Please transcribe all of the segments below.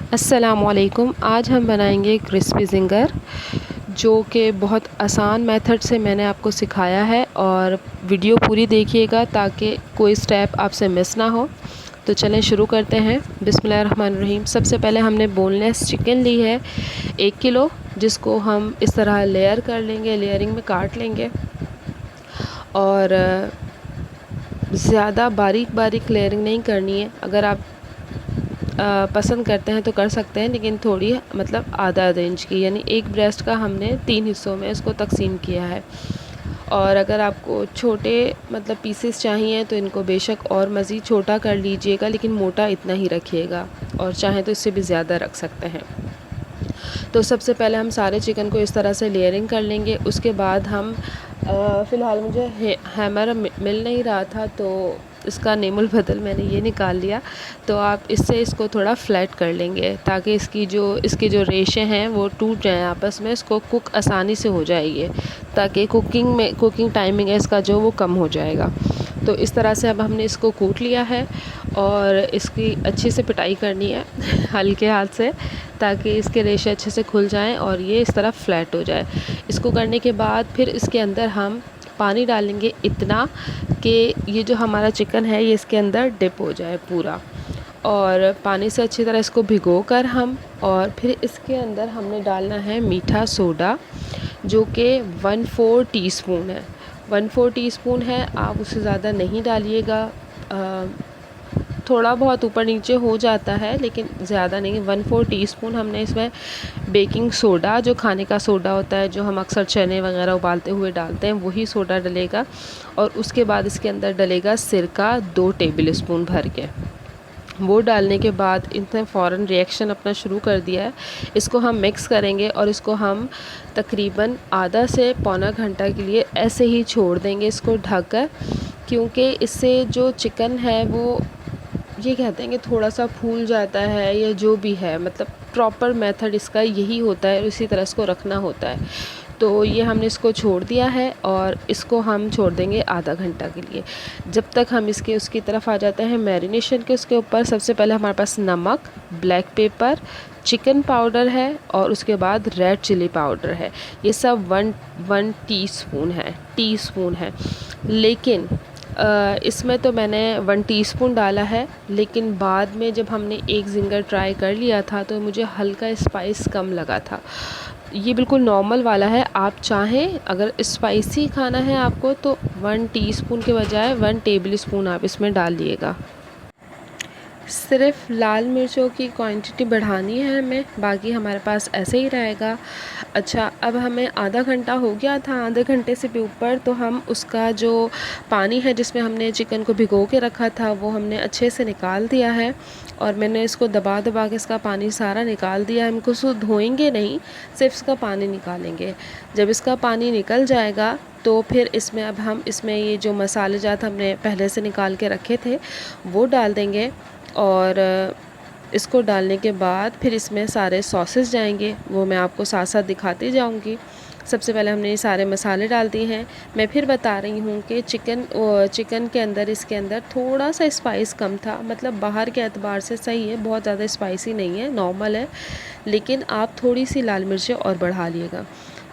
अस्सलामुअलैकुम। आज हम बनाएंगे क्रिस्पी ज़िंगर, जो कि बहुत आसान मेथड से मैंने आपको सिखाया है। और वीडियो पूरी देखिएगा ताकि कोई स्टेप आपसे मिस ना हो। तो चलें शुरू करते हैं। बिस्मिल्लाहिर्रहमानिर्रहीम। सबसे पहले हमने बोनलेस चिकन ली है 1 किलो, जिसको हम इस तरह लेयर कर लेंगे, लेयरिंग में काट लेंगे। और ज़्यादा बारीक बारीक लेयरिंग नहीं करनी है। अगर आप पसंद करते हैं तो कर सकते हैं, लेकिन थोड़ी मतलब आधा इंच की, यानी एक ब्रेस्ट का हमने 3 हिस्सों में इसको तकसीम किया है। और अगर आपको छोटे मतलब पीसेस चाहिए तो इनको बेशक और मज़ीद छोटा कर लीजिएगा, लेकिन मोटा इतना ही रखिएगा, और चाहें तो इससे भी ज़्यादा रख सकते हैं। तो सबसे पहले हम सारे चिकन को इस तरह से लेयरिंग कर लेंगे। उसके बाद हम फ़िलहाल मुझे हैमर मिल नहीं रहा था, तो इसका नेमुल बदल मैंने ये निकाल लिया। तो आप इससे इसको थोड़ा फ्लैट कर लेंगे ताकि इसकी जो रेशे हैं वो टूट जाएं आपस में, इसको कुक आसानी से हो जाएगी, ताकि कुकिंग टाइमिंग है इसका जो वो कम हो जाएगा। तो इस तरह से अब हमने इसको कूट लिया है और इसकी अच्छी से पिटाई करनी है हल्के हाथ से, ताकि इसके रेशे अच्छे से खुल जाएं और ये इस तरह फ्लैट हो जाए। इसको करने के बाद फिर इसके अंदर हम पानी डालेंगे इतना कि ये जो हमारा चिकन है ये इसके अंदर डिप हो जाए पूरा। और पानी से अच्छी तरह इसको भिगो कर हम, और फिर इसके अंदर हमने डालना है मीठा सोडा, जो कि 1/4 टीस्पून है। 1/4 टीस्पून है, आप उससे ज़्यादा नहीं डालिएगा। थोड़ा बहुत ऊपर नीचे हो जाता है, लेकिन ज़्यादा नहीं। 1/4 टीस्पून हमने इसमें बेकिंग सोडा, जो खाने का सोडा होता है, जो हम अक्सर चने वगैरह उबालते हुए डालते हैं, वही सोडा डलेगा। और उसके बाद इसके अंदर डलेगा सिरका 2 टेबल स्पून भर के। वो डालने के बाद इसने फ़ौरन रिएक्शन अपना शुरू कर दिया है। इसको हम मिक्स करेंगे और इसको हम तकरीबन आधा से पौना घंटा के लिए ऐसे ही छोड़ देंगे इसको ढक कर, क्योंकि इससे जो चिकन है वो ये कहते हैं कि थोड़ा सा फूल जाता है, या जो भी है, मतलब प्रॉपर मेथड इसका यही होता है, इसी तरह इसको रखना होता है। तो ये हमने इसको छोड़ दिया है और इसको हम छोड़ देंगे आधा घंटा के लिए, जब तक हम उसकी तरफ आ जाते हैं मैरिनेशन के। उसके ऊपर सबसे पहले हमारे पास नमक, ब्लैक पेपर, चिकन पाउडर है, और उसके बाद रेड चिली पाउडर है। ये सब वन टीस्पून है। लेकिन इसमें तो मैंने 1 टीस्पून डाला है, लेकिन बाद में जब हमने एक ज़िंगर ट्राई कर लिया था तो मुझे हल्का स्पाइस कम लगा था। ये बिल्कुल नॉर्मल वाला है। आप चाहें अगर स्पाइसी खाना है आपको तो 1 टीस्पून के बजाय 1 टेबल स्पून आप इसमें डालिएगा। सिर्फ़ लाल मिर्चों की क्वांटिटी बढ़ानी है हमें, बाकी हमारे पास ऐसे ही रहेगा। अच्छा, अब हमें आधा घंटा हो गया था, आधे घंटे से भी ऊपर। तो हम उसका जो पानी है जिसमें हमने चिकन को भिगो के रखा था वो हमने अच्छे से निकाल दिया है, और मैंने इसको दबा दबा के इसका पानी सारा निकाल दिया। हम इसको धोएंगे नहीं, सिर्फ इसका पानी निकालेंगे। जब इसका पानी निकल जाएगा तो फिर इसमें ये जो मसाले जात हमने पहले से निकाल के रखे थे वो डाल देंगे। और इसको डालने के बाद फिर इसमें सारे सॉसेस जाएंगे, वो मैं आपको साथ साथ दिखाती जाऊंगी। सबसे पहले हमने ये सारे मसाले डाल दिए हैं। मैं फिर बता रही हूँ कि चिकन के अंदर, इसके अंदर थोड़ा सा स्पाइस कम था, मतलब बाहर के एतबार से सही है, बहुत ज़्यादा स्पाइसी नहीं है, नॉर्मल है। लेकिन आप थोड़ी सी लाल मिर्चें और बढ़ा लिएगा।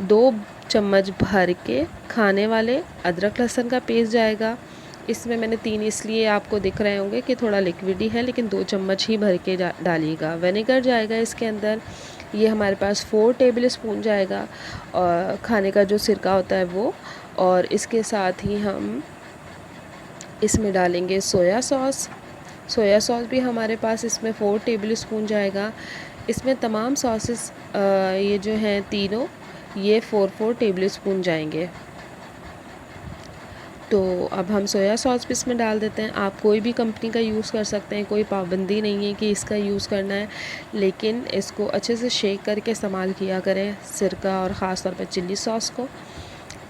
2 चम्मच भर के खाने वाले अदरक लहसुन का पेस्ट जाएगा। इसमें मैंने 3 इसलिए आपको दिख रहे होंगे कि थोड़ा लिक्विड ही है, लेकिन 2 चम्मच ही भर के डालिएगा। विनेगर जाएगा इसके अंदर, ये हमारे पास 4 टेबल स्पून जाएगा, और खाने का जो सिरका होता है वो। और इसके साथ ही हम इसमें डालेंगे सोया सॉस। सोया सॉस भी हमारे पास इसमें 4 टेबल स्पून जाएगा। इसमें तमाम सॉसेस ये जो हैं तीनों, ये 4 टेबल स्पून जाएंगे। तो अब हम सोया सॉस भी इसमें डाल देते हैं। आप कोई भी कंपनी का यूज़ कर सकते हैं, कोई पाबंदी नहीं है कि इसका यूज़ करना है, लेकिन इसको अच्छे से शेक करके इस्तेमाल किया करें, सिरका और ख़ास तौर पर चिल्ली सॉस को।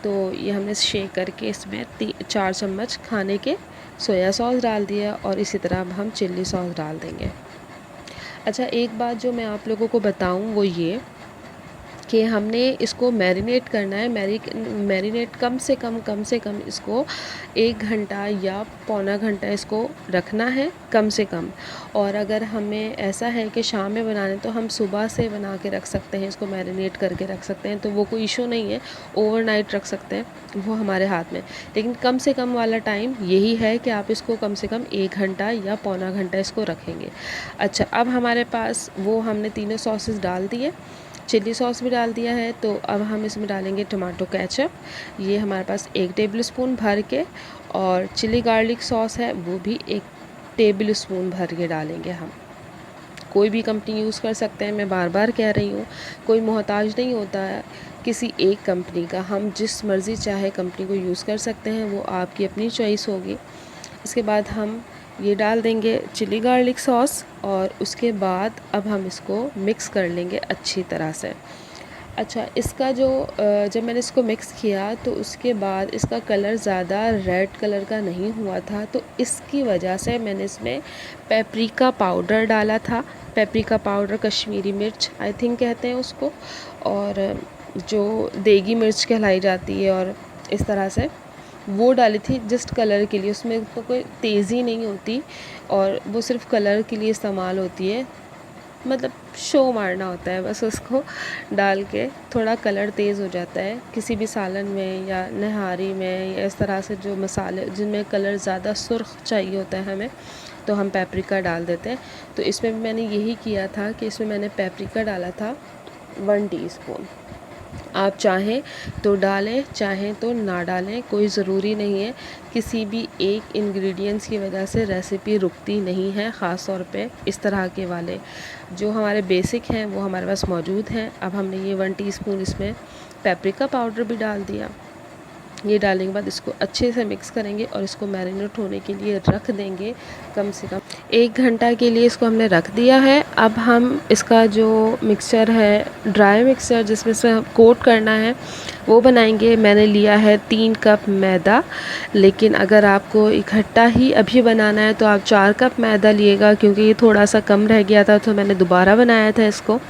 तो ये हमने शेक करके इसमें 4 चम्मच खाने के सोया सॉस डाल दिया, और इसी तरह अब हम चिल्ली सॉस डाल देंगे। अच्छा, एक बात जो मैं आप लोगों को बताऊँ वो ये कि हमने इसको मैरिनेट करना है। मैरिनेट कम से कम इसको 1 घंटा या पौना घंटा इसको रखना है कम से कम। और अगर हमें ऐसा है कि शाम में बनाने तो हम सुबह से बना के रख सकते हैं, इसको मैरिनेट करके रख सकते हैं, तो वो कोई इशू नहीं है। ओवरनाइट रख सकते हैं, वो हमारे हाथ में। लेकिन कम से कम वाला टाइम यही है कि आप इसको कम से कम 1 घंटा या पौना घंटा इसको रखेंगे। अच्छा, अब हमारे पास वो हमने तीनों सॉसेस डाल दिए, चिली सॉस भी डाल दिया है। तो अब हम इसमें डालेंगे टमाटो केचप, ये हमारे पास 1 टेबलस्पून भर के, और चिली गार्लिक सॉस है वो भी 1 टेबलस्पून भर के डालेंगे हम। कोई भी कंपनी यूज़ कर सकते हैं, मैं बार बार कह रही हूँ, कोई मोहताज नहीं होता है किसी एक कंपनी का। हम जिस मर्ज़ी चाहे कंपनी को यूज़ कर सकते हैं, वो आपकी अपनी चॉइस होगी। इसके बाद हम ये डाल देंगे चिली गार्लिक सॉस, और उसके बाद अब हम इसको मिक्स कर लेंगे अच्छी तरह से। अच्छा, इसका जो जब मैंने इसको मिक्स किया तो उसके बाद इसका कलर ज़्यादा रेड कलर का नहीं हुआ था, तो इसकी वजह से मैंने इसमें पेपरिका पाउडर डाला था। पेपरिका पाउडर कश्मीरी मिर्च आई थिंक कहते हैं उसको, और जो देगी मिर्च कहलाई जाती है, और इस तरह से वो डाली थी जस्ट कलर के लिए। उसमें तो कोई तेज़ी नहीं होती, और वो सिर्फ़ कलर के लिए इस्तेमाल होती है, मतलब शो मारना होता है बस। उसको डाल के थोड़ा कलर तेज़ हो जाता है किसी भी सालन में या नहारी में, या इस तरह से जो मसाले जिनमें कलर ज़्यादा सुर्ख चाहिए होता है हमें, तो हम पेपरिका डाल देते हैं। तो इसमें भी मैंने यही किया था कि इसमें मैंने पेपरिका डाला था 1 टीस्पून। आप चाहें तो डालें, चाहें तो ना डालें, कोई ज़रूरी नहीं है। किसी भी एक इंग्रेडिएंट्स की वजह से रेसिपी रुकती नहीं है, ख़ास तौर पे इस तरह के वाले जो हमारे बेसिक हैं वो हमारे पास मौजूद हैं। अब हमने ये 1 टीस्पून इसमें पेपरिका पाउडर भी डाल दिया। ये डालने के बाद इसको अच्छे से मिक्स करेंगे और इसको मैरिनेट होने के लिए रख देंगे कम से कम 1 घंटा के लिए। इसको हमने रख दिया है। अब हम इसका जो मिक्सचर है, ड्राई मिक्सचर जिसमें से कोट करना है, वो बनाएंगे। मैंने लिया है 3 कप मैदा, लेकिन अगर आपको इकट्ठा ही अभी बनाना है तो आप 4 कप मैदा लिएगा, क्योंकि ये थोड़ा सा कम रह गया था तो मैंने दोबारा बनाया था इसको।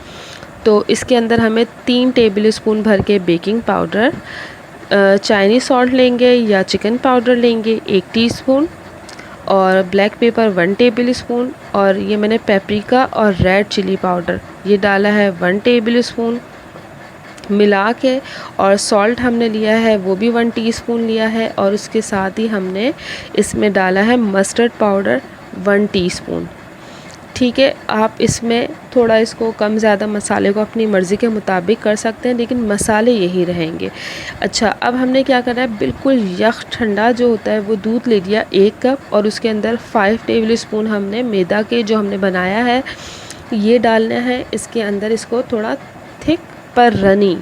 तो इसके अंदर हमें 3 टेबलस्पून भर के बेकिंग पाउडर, चाइनीज़ सॉल्ट लेंगे या चिकन पाउडर लेंगे 1 टीस्पून, और ब्लैक पेपर 1 टेबलस्पून, और ये मैंने पेपरिका और रेड चिली पाउडर ये डाला है 1 टेबलस्पून मिला के, और सॉल्ट हमने लिया है वो भी 1 टीस्पून लिया है, और उसके साथ ही हमने इसमें डाला है मस्टर्ड पाउडर 1 टीस्पून। ठीक है, आप इसमें थोड़ा इसको कम ज़्यादा मसाले को अपनी मर्ज़ी के मुताबिक कर सकते हैं, लेकिन मसाले यही रहेंगे। अच्छा, अब हमने क्या करना है, बिल्कुल यख ठंडा जो होता है वो दूध ले लिया 1 कप, और उसके अंदर 5 टेबलस्पून हमने मैदा के जो हमने बनाया है ये डालना है इसके अंदर। इसको थोड़ा थिक पर रनी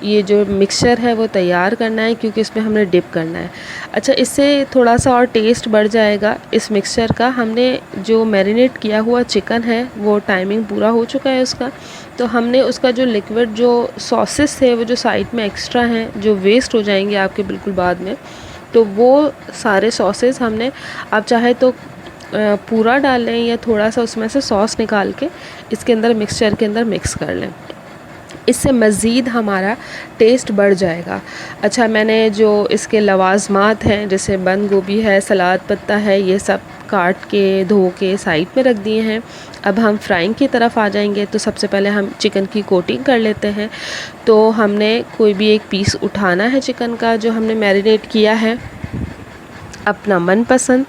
ये जो मिक्सचर है वो तैयार करना है, क्योंकि इसमें हमने डिप करना है। अच्छा, इससे थोड़ा सा और टेस्ट बढ़ जाएगा इस मिक्सचर का। हमने जो मैरिनेट किया हुआ चिकन है वो टाइमिंग पूरा हो चुका है उसका, तो हमने उसका जो लिक्विड जो सॉसेस थे वो जो साइड में एक्स्ट्रा हैं जो वेस्ट हो जाएंगे आपके बिल्कुल बाद में, तो वो सारे सॉसेस हमने, आप चाहे तो पूरा डाल लें या थोड़ा सा उसमें से सॉस निकाल के इसके अंदर मिक्सचर के अंदर मिक्स कर लें, इससे मज़ीद हमारा टेस्ट बढ़ जाएगा। अच्छा, मैंने जो इसके लवाज़मात हैं जैसे बंद गोभी है, सलाद पत्ता है, ये सब काट के धो के साइड में रख दिए हैं। अब हम फ्राइंग की तरफ आ जाएंगे। तो सबसे पहले हम चिकन की कोटिंग कर लेते हैं। तो हमने कोई भी एक पीस उठाना है चिकन का जो हमने मैरिनेट किया है अपना मनपसंद,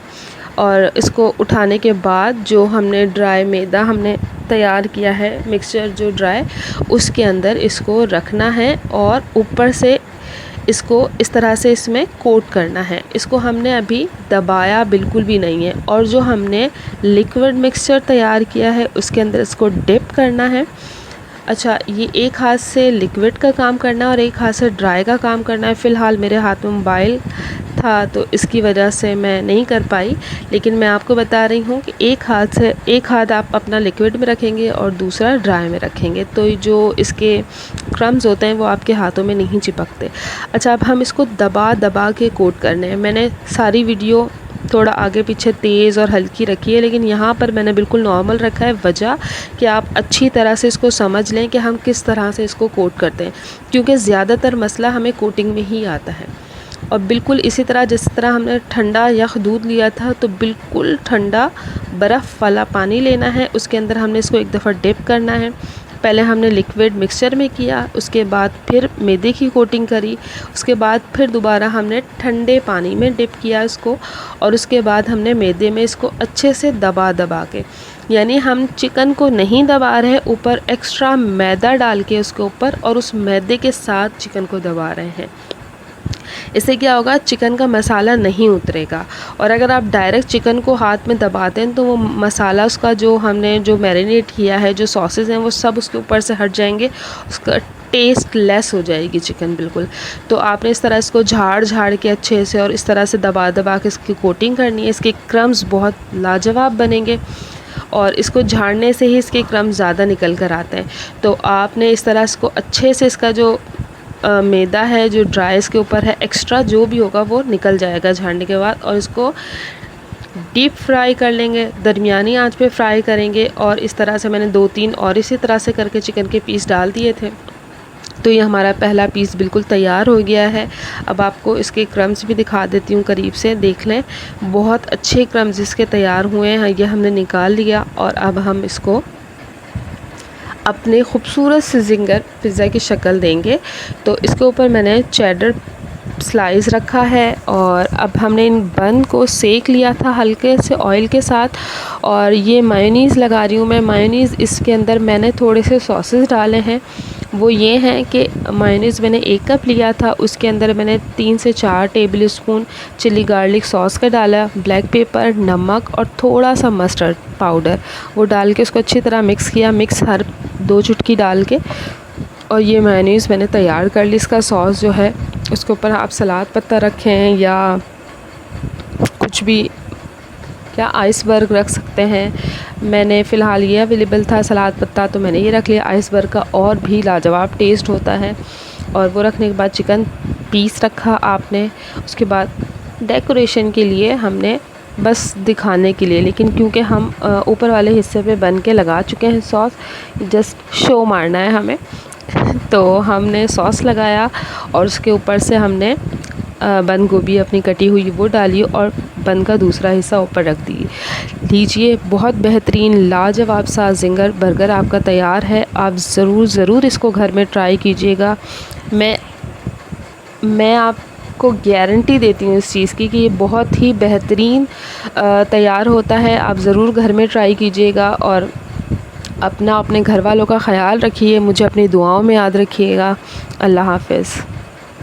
और इसको उठाने के बाद जो हमने ड्राई मैदा हमने तैयार किया है मिक्सचर जो ड्राई, उसके अंदर इसको रखना है और ऊपर से इसको इस तरह से इसमें कोट करना है। इसको हमने अभी दबाया बिल्कुल भी नहीं है, और जो हमने लिक्विड मिक्सचर तैयार किया है उसके अंदर इसको डिप करना है। अच्छा, ये एक हाथ से लिक्विड का काम करना है और एक हाथ से ड्राई का काम करना है। फ़िलहाल मेरे हाथ में मोबाइल था तो इसकी वजह से मैं नहीं कर पाई, लेकिन मैं आपको बता रही हूँ कि एक हाथ आप अपना लिक्विड में रखेंगे और दूसरा ड्राई में रखेंगे, तो जो इसके क्रम्स होते हैं वो आपके हाथों में नहीं चिपकते। अच्छा, अब हम इसको दबा दबा के कोट करने हैं। मैंने सारी वीडियो थोड़ा आगे पीछे तेज़ और हल्की रखी है, लेकिन यहाँ पर मैंने बिल्कुल नॉर्मल रखा है। वजह कि आप अच्छी तरह से इसको समझ लें कि हम किस तरह से इसको कोट करते हैं, क्योंकि ज़्यादातर मसला हमें कोटिंग में ही आता है। और बिल्कुल इसी तरह जिस तरह हमने ठंडा यख दूध लिया था, तो बिल्कुल ठंडा बर्फ़ वाला पानी लेना है, उसके अंदर हमने इसको एक दफ़ा डिप करना है। पहले हमने लिक्विड मिक्सचर में किया, उसके बाद फिर मैदे की कोटिंग करी, उसके बाद फिर दोबारा हमने ठंडे पानी में डिप किया इसको, और उसके बाद हमने मैदे में इसको अच्छे से दबा के, यानी हम चिकन को नहीं दबा रहे, ऊपर एक्स्ट्रा मैदा डाल के उसके ऊपर, और उस मैदे के साथ चिकन को दबा रहे हैं। इससे क्या होगा, चिकन का मसाला नहीं उतरेगा। और अगर आप डायरेक्ट चिकन को हाथ में दबाते हैं तो वो मसाला उसका जो हमने जो मैरिनेट किया है, जो सॉसेज हैं, वो सब उसके ऊपर से हट जाएंगे, उसका टेस्ट लेस हो जाएगी चिकन बिल्कुल। तो आपने इस तरह इसको झाड़ के अच्छे से और इस तरह से दबा के इसकी कोटिंग करनी है। इसके क्रम्स बहुत लाजवाब बनेंगे और इसको झाड़ने से ही इसके क्रम्स ज़्यादा निकल कर आते हैं। तो आपने इस तरह इसको अच्छे से, इसका जो मैदा है जो ड्राई इसके ऊपर है, एक्स्ट्रा जो भी होगा वो निकल जाएगा झाड़ने के बाद। और इसको डीप फ्राई कर लेंगे, दरमियानी आंच पे फ्राई करेंगे। और इस तरह से मैंने 2-3 और इसी तरह से करके चिकन के पीस डाल दिए थे। तो ये हमारा पहला पीस बिल्कुल तैयार हो गया है। अब आपको इसके क्रम्स भी दिखा देती हूँ, करीब से देख लें। बहुत अच्छे क्रम्स इसके तैयार हुए हैं। ये हमने निकाल लिया और अब हम इसको अपने खूबसूरत से ज़िंगर पिज़्ज़ा की शक्ल देंगे। तो इसके ऊपर मैंने चेडर स्लाइस रखा है और अब हमने इन बन को सेक लिया था हल्के से ऑयल के साथ। और ये मायोनीज़ लगा रही हूँ मैं। मायोनीज़ इसके अंदर मैंने थोड़े से सॉसेस डाले हैं। वो ये हैं कि मायोनीज़ मैंने 1 कप लिया था, उसके अंदर मैंने 3 से 4 tablespoon chilli garlic sauce का डाला, ब्लैक पेपर, नमक और थोड़ा सा मस्टर्ड पाउडर, वो डाल के उसको अच्छी तरह मिक्स किया। मिक्स हर 2 चुटकी डाल के, और ये मायोनीज़ मैंने तैयार कर ली। इसका सॉस जो है उसके ऊपर आप सलाद पत्ता रखें या कुछ भी, क्या आइसबर्ग रख सकते हैं। मैंने फ़िलहाल ये अवेलेबल था सलाद पत्ता, तो मैंने ये रख लिया। आइसबर्ग का और भी लाजवाब टेस्ट होता है। और वो रखने के बाद चिकन पीस रखा आपने। उसके बाद डेकोरेशन के लिए हमने बस दिखाने के लिए, लेकिन क्योंकि हम ऊपर वाले हिस्से पे बन के लगा चुके हैं सॉस, जस्ट शो मारना है हमें। तो हमने सॉस लगाया और उसके ऊपर से हमने बंद गोभी अपनी कटी हुई वो डाली और बन का दूसरा हिस्सा ऊपर रख लीजिए। बहुत बेहतरीन लाजवाब सा ज़िंगर बर्गर आपका तैयार है। आप ज़रूर इसको घर में ट्राई कीजिएगा। मैं आपको गारंटी देती हूँ इस चीज़ की कि ये बहुत ही बेहतरीन तैयार होता है। आप ज़रूर घर में ट्राई कीजिएगा और अपने घर वालों का ख्याल रखिए। मुझे अपनी दुआओं में याद रखिएगा। अल्लाह हाफ़िज़।